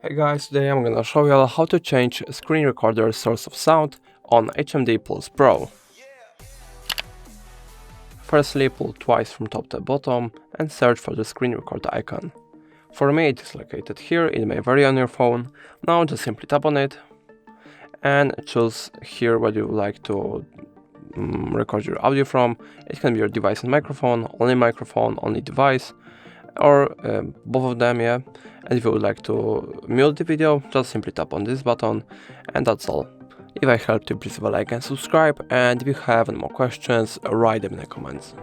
Hey guys, today I'm gonna show you how to change screen recorder source of sound on HMD Pulse Pro. Firstly, pull twice from top to bottom and search for the screen record icon. For me it is located here, it may vary on your phone. Now just simply tap on it and choose here what you would like to record your audio from. It can be your device and microphone, only device, or both of them, yeah. And if you would like to mute the video, just simply tap on this button, and that's all. If I helped you, please leave a like and subscribe, and if you have any more questions, write them in the comments.